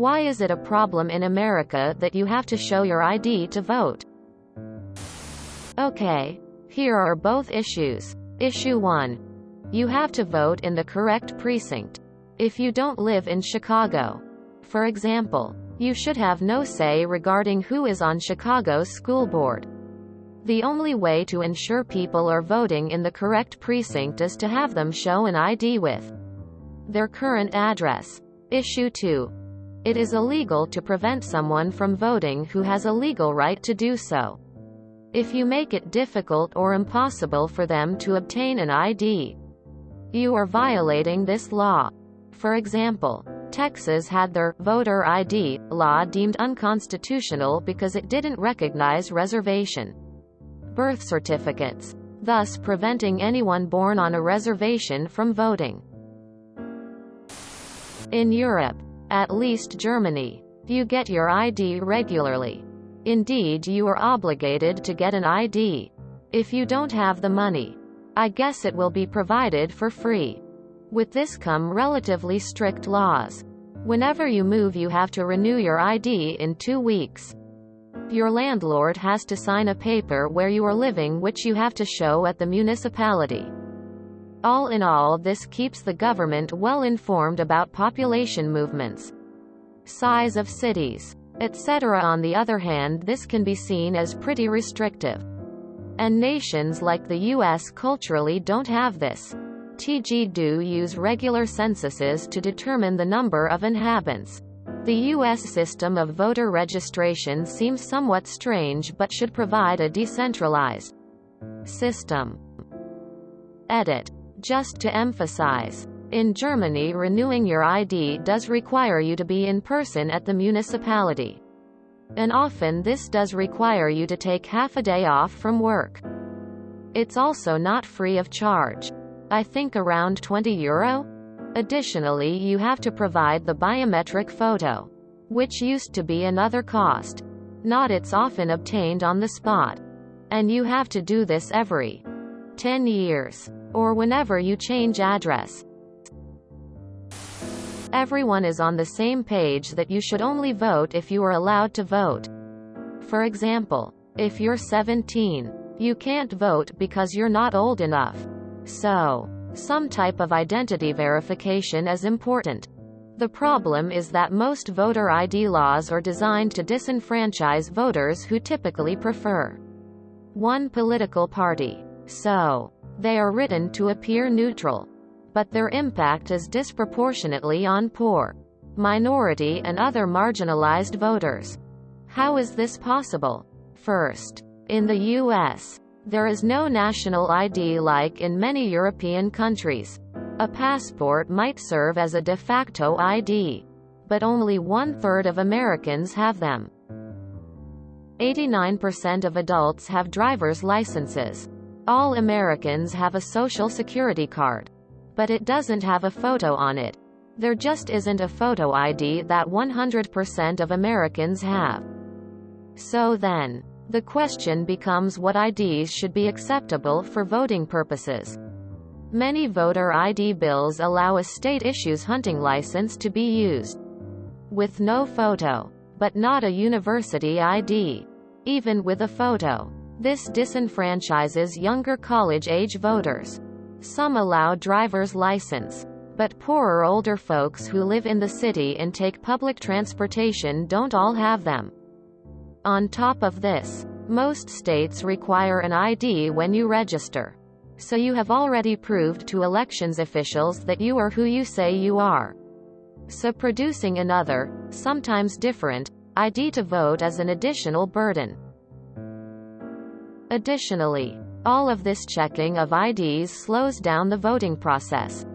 Why is it a problem in America that you have to show your ID to vote? Okay. Here are both issues. Issue 1. You have to vote in the correct precinct. If you don't live in Chicago, for example, you should have no say regarding who is on Chicago's school board. The only way to ensure people are voting in the correct precinct is to have them show an ID with their current address. Issue 2. It is illegal to prevent someone from voting who has a legal right to do so. If you make it difficult or impossible for them to obtain an ID, you are violating this law. For example, Texas had their voter ID law deemed unconstitutional because it didn't recognize reservation birth certificates, thus preventing anyone born on a reservation from voting. In Europe, at least Germany, you get your ID regularly. Indeed, you are obligated to get an ID. If you don't have the money, I guess it will be provided for free. With this come relatively strict laws. Whenever you move, you have to renew your ID in 2 weeks. Your landlord has to sign a paper where you are living, which you have to show at the municipality. All in all, this keeps the government well informed about population movements, size of cities, etc. On the other hand, this can be seen as pretty restrictive. And nations like the US culturally don't have this. TG do use regular censuses to determine the number of inhabitants. The US system of voter registration seems somewhat strange but should provide a decentralized system. Edit. Just to emphasize, in Germany, renewing your ID does require you to be in person at the municipality. And often this does require you to take half a day off from work. It's also not free of charge. I think around €20. Additionally, you have to provide the biometric photo, which used to be another cost. Not it's often obtained on the spot. And you have to do this every 10 years. Or whenever you change address. Everyone is on the same page that you should only vote if you are allowed to vote. For example, if you're 17, you can't vote because you're not old enough. So, some type of identity verification is important. The problem is that most voter ID laws are designed to disenfranchise voters who typically prefer one political party. So, they are written to appear neutral. But their impact is disproportionately on poor, minority and other marginalized voters. How is this possible? First, in the US, there is no national ID like in many European countries. A passport might serve as a de facto ID, but only 1/3 of Americans have them. 89% of adults have driver's licenses. All Americans have a social security card, but it doesn't have a photo on it. There just isn't a photo ID that 100% of Americans have. So then, the question becomes what IDs should be acceptable for voting purposes. Many voter ID bills allow a state issues hunting license to be used with no photo, but not a university ID. Even with a photo, this disenfranchises younger college-age voters. Some allow driver's license, but poorer older folks who live in the city and take public transportation don't all have them. On top of this, most states require an ID when you register. So you have already proved to elections officials that you are who you say you are. So producing another, sometimes different, ID to vote is an additional burden. Additionally, all of this checking of IDs slows down the voting process.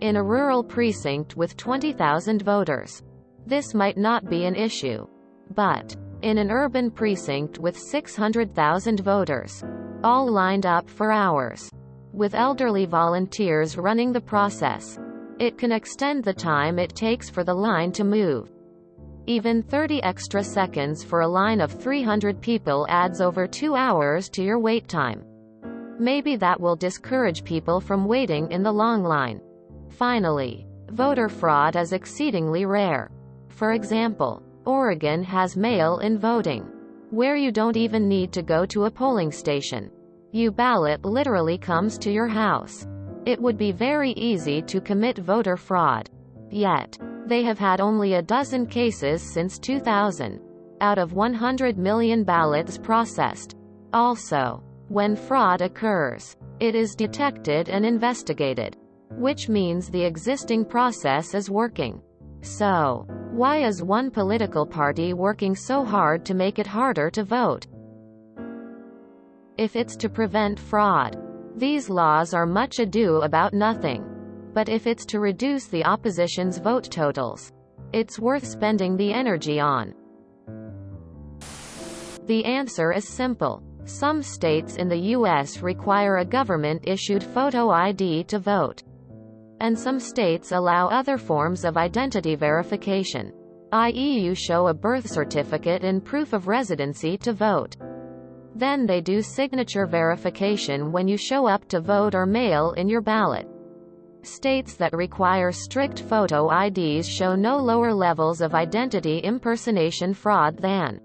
In a rural precinct with 20,000 voters, this might not be an issue. But in an urban precinct with 600,000 voters, all lined up for hours, with elderly volunteers running the process, it can extend the time it takes for the line to move. Even 30 extra seconds for a line of 300 people adds over 2 hours to your wait time. Maybe that will discourage people from waiting in the long line. Finally, voter fraud is exceedingly rare. For example, Oregon has mail-in voting, where you don't even need to go to a polling station. Your ballot literally comes to your house. It would be very easy to commit voter fraud. Yet, they have had only a dozen cases since 2000, out of 100 million ballots processed. Also, when fraud occurs, it is detected and investigated, which means the existing process is working. So, why is one political party working so hard to make it harder to vote? If it's to prevent fraud, these laws are much ado about nothing. But if it's to reduce the opposition's vote totals, it's worth spending the energy on. The answer is simple. Some states in the U.S. require a government-issued photo ID to vote. And some states allow other forms of identity verification, i.e. you show a birth certificate and proof of residency to vote. Then they do signature verification when you show up to vote or mail in your ballot. States that require strict photo IDs show no lower levels of identity impersonation fraud than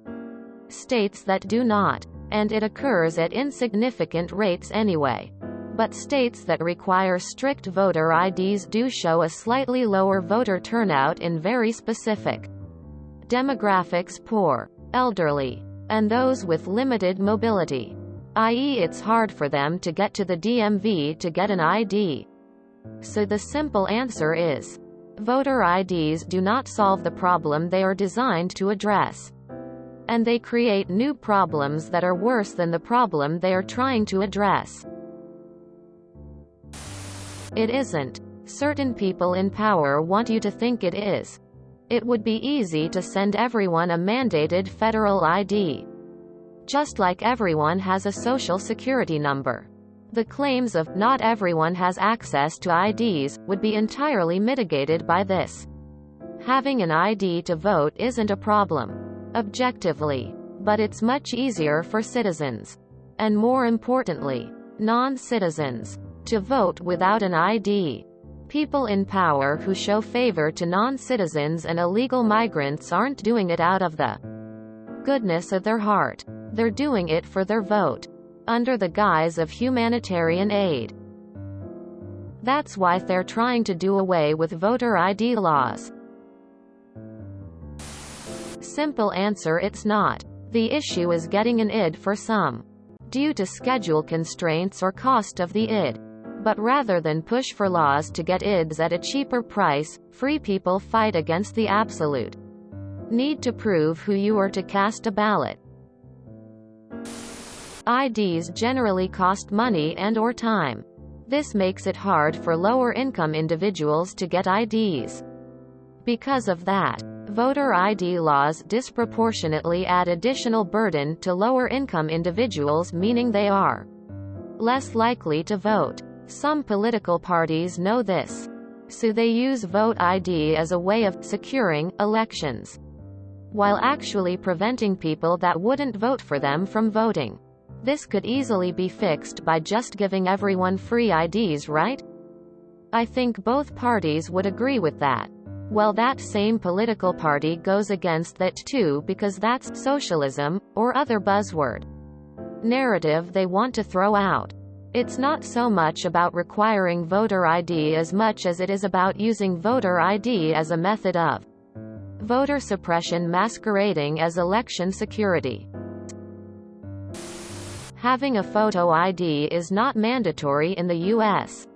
states that do not, and it occurs at insignificant rates anyway. But states that require strict voter IDs do show a slightly lower voter turnout in very specific demographics: poor, elderly, and those with limited mobility, i.e. it's hard for them to get to the DMV to get an ID. So the simple answer is, voter IDs do not solve the problem they are designed to address. And they create new problems that are worse than the problem they are trying to address. It isn't. Certain people in power want you to think it is. It would be easy to send everyone a mandated federal ID. Just like everyone has a social security number. The claims of "not everyone has access to IDs" would be entirely mitigated by this. Having an ID to vote isn't a problem, objectively, but it's much easier for citizens, and more importantly, non-citizens, to vote without an ID. People in power who show favor to non-citizens and illegal migrants aren't doing it out of the goodness of their heart. They're doing it for their vote, under the guise of humanitarian aid. That's why they're trying to do away with voter ID laws. Simple answer: it's not. The issue is getting an ID for some, due to schedule constraints or cost of the ID. But rather than push for laws to get IDs at a cheaper price, free people fight against the absolute need to prove who you are to cast a ballot. IDs generally cost money and/or time. This makes it hard for lower-income individuals to get IDs. Because of that, voter ID laws disproportionately add additional burden to lower-income individuals, meaning they are less likely to vote. Some political parties know this, so they use vote ID as a way of securing elections, while actually preventing people that wouldn't vote for them from voting. This could easily be fixed by just giving everyone free IDs, right? I think both parties would agree with that. Well, that same political party goes against that too because that's socialism, or other buzzword narrative they want to throw out. It's not so much about requiring voter ID as much as it is about using voter ID as a method of voter suppression masquerading as election security. Having a photo ID is not mandatory in the U.S.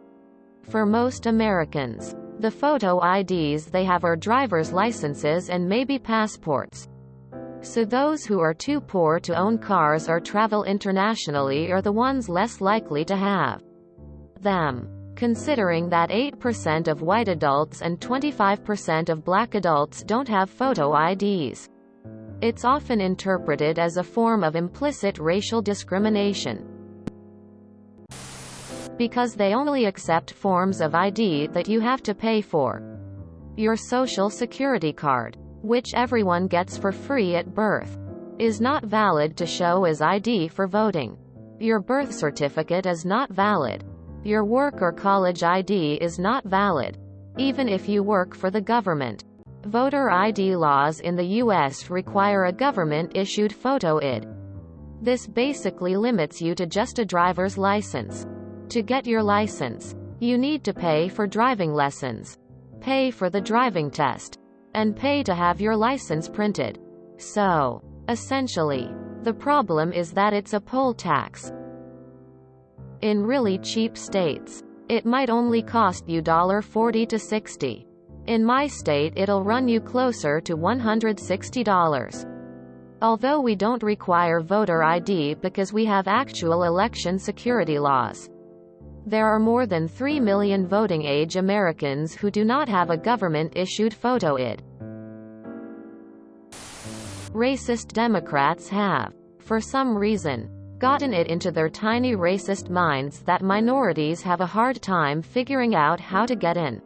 For most Americans, the photo IDs they have are driver's licenses and maybe passports. So those who are too poor to own cars or travel internationally are the ones less likely to have them. Considering that 8% of white adults and 25% of black adults don't have photo IDs, it's often interpreted as a form of implicit racial discrimination, because they only accept forms of ID that you have to pay for. Your social security card, which everyone gets for free at birth, is not valid to show as ID for voting. Your birth certificate is not valid. Your work or college ID is not valid, even if you work for the government. Voter ID laws in the U.S. require a government-issued photo ID. This basically limits you to just a driver's license. To get your license, you need to pay for driving lessons, pay for the driving test, and pay to have your license printed. So, essentially, the problem is that it's a poll tax. In really cheap states, it might only cost you $40 to $60. In my state it'll run you closer to $160. Although we don't require voter ID because we have actual election security laws. There are more than 3 million voting-age Americans who do not have a government-issued photo ID. Racist Democrats have, for some reason, gotten it into their tiny racist minds that minorities have a hard time figuring out how to get an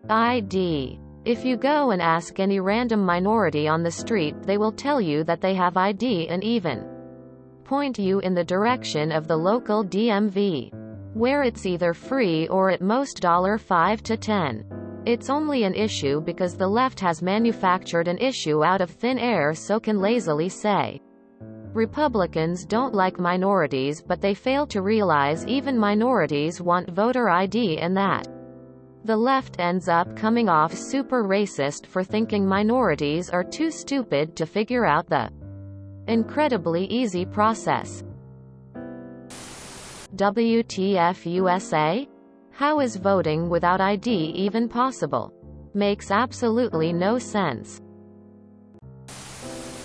ID. If you go and ask any random minority on the street, they will tell you that they have ID and even point you in the direction of the local DMV, where it's either free or at most $5 to $10. It's only an issue because the left has manufactured an issue out of thin air so can lazily say Republicans don't like minorities, but they fail to realize even minorities want voter ID and that the left ends up coming off super racist for thinking minorities are too stupid to figure out the incredibly easy process. WTF USA? How is voting without ID even possible? Makes absolutely no sense.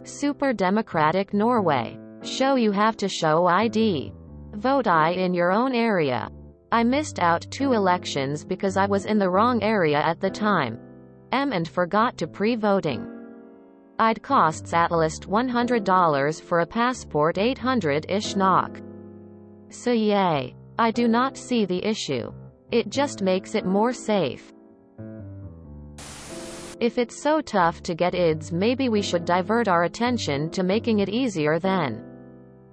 Super democratic Norway. Show you have to show ID. Vote in your own area. I missed out 2 elections because I was in the wrong area at the time. And forgot to pre-voting. I'd costs at least $100 for a passport, 800-ish NOK. So yay. I do not see the issue. It just makes it more safe. If it's so tough to get IDs, maybe we should divert our attention to making it easier then.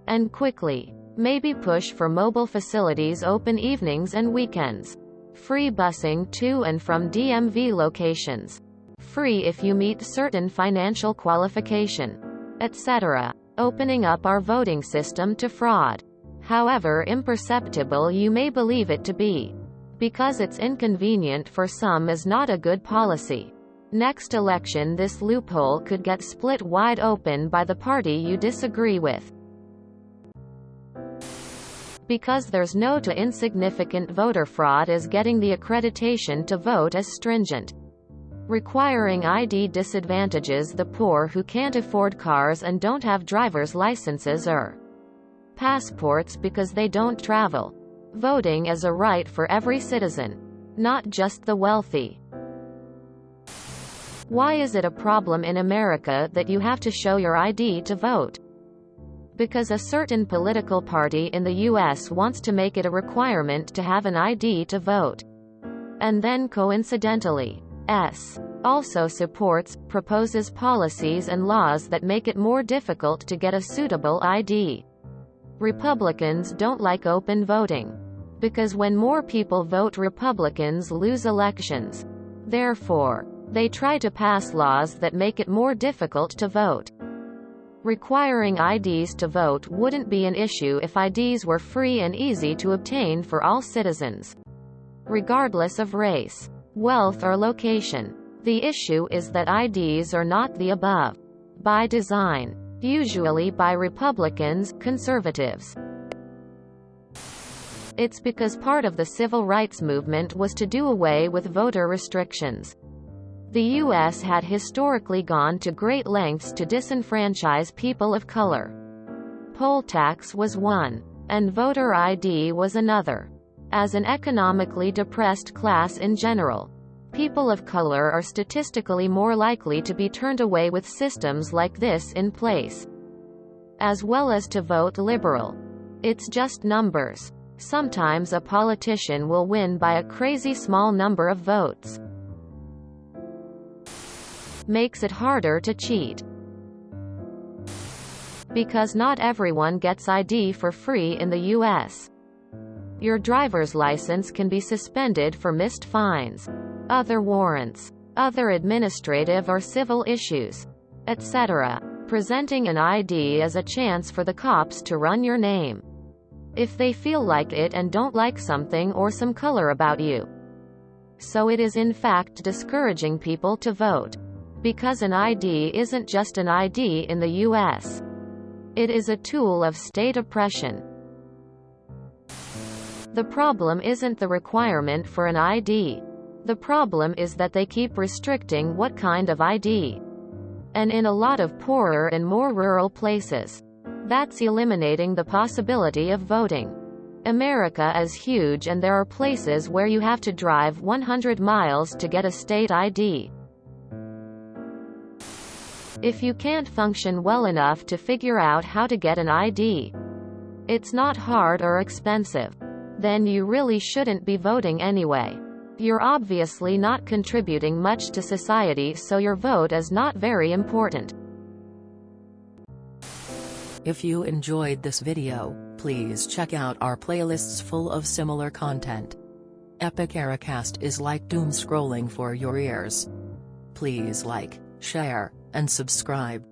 And quickly. Maybe push for mobile facilities open evenings and weekends. Free busing to and from DMV locations. Free if you meet certain financial qualification, etc. Opening up our voting system to fraud. However imperceptible you may believe it to be. Because it's inconvenient for some is not a good policy. Next election this loophole could get split wide open by the party you disagree with. Because there's no to insignificant voter fraud as getting the accreditation to vote as stringent. Requiring ID disadvantages the poor who can't afford cars and don't have driver's licenses or passports because they don't travel. Voting as a right for every citizen, not just the wealthy. Why is it a problem in America that you have to show your ID to vote? Because a certain political party in the U.S. wants to make it a requirement to have an ID to vote. And then coincidentally, also proposes policies and laws that make it more difficult to get a suitable ID. Republicans don't like open voting. Because when more people vote, Republicans lose elections. Therefore, they try to pass laws that make it more difficult to vote. Requiring IDs to vote wouldn't be an issue if IDs were free and easy to obtain for all citizens, regardless of race, wealth or location. The issue is that IDs are not the above. By design. Usually by Republicans, conservatives. It's because part of the civil rights movement was to do away with voter restrictions. The U.S. had historically gone to great lengths to disenfranchise people of color. Poll tax was one, and voter ID was another. As an economically depressed class in general, people of color are statistically more likely to be turned away with systems like this in place, as well as to vote liberal. It's just numbers. Sometimes a politician will win by a crazy small number of votes. Makes it harder to cheat. Because not everyone gets ID for free in the U.S. Your driver's license can be suspended for missed fines, other warrants, other administrative or civil issues, etc. Presenting an ID is a chance for the cops to run your name if they feel like it and don't like something or some color about you. So it is in fact discouraging people to vote. Because an ID isn't just an ID in the US. It is a tool of state oppression. The problem isn't the requirement for an ID. The problem is that they keep restricting what kind of ID. And in a lot of poorer and more rural places, that's eliminating the possibility of voting. America is huge and there are places where you have to drive 100 miles to get a state ID. If you can't function well enough to figure out how to get an ID, it's not hard or expensive, then you really shouldn't be voting anyway. You're obviously not contributing much to society, so your vote is not very important. If you enjoyed this video, please check out our playlists full of similar content. Epic Eracast is like doom scrolling for your ears. Please like, share, and subscribe.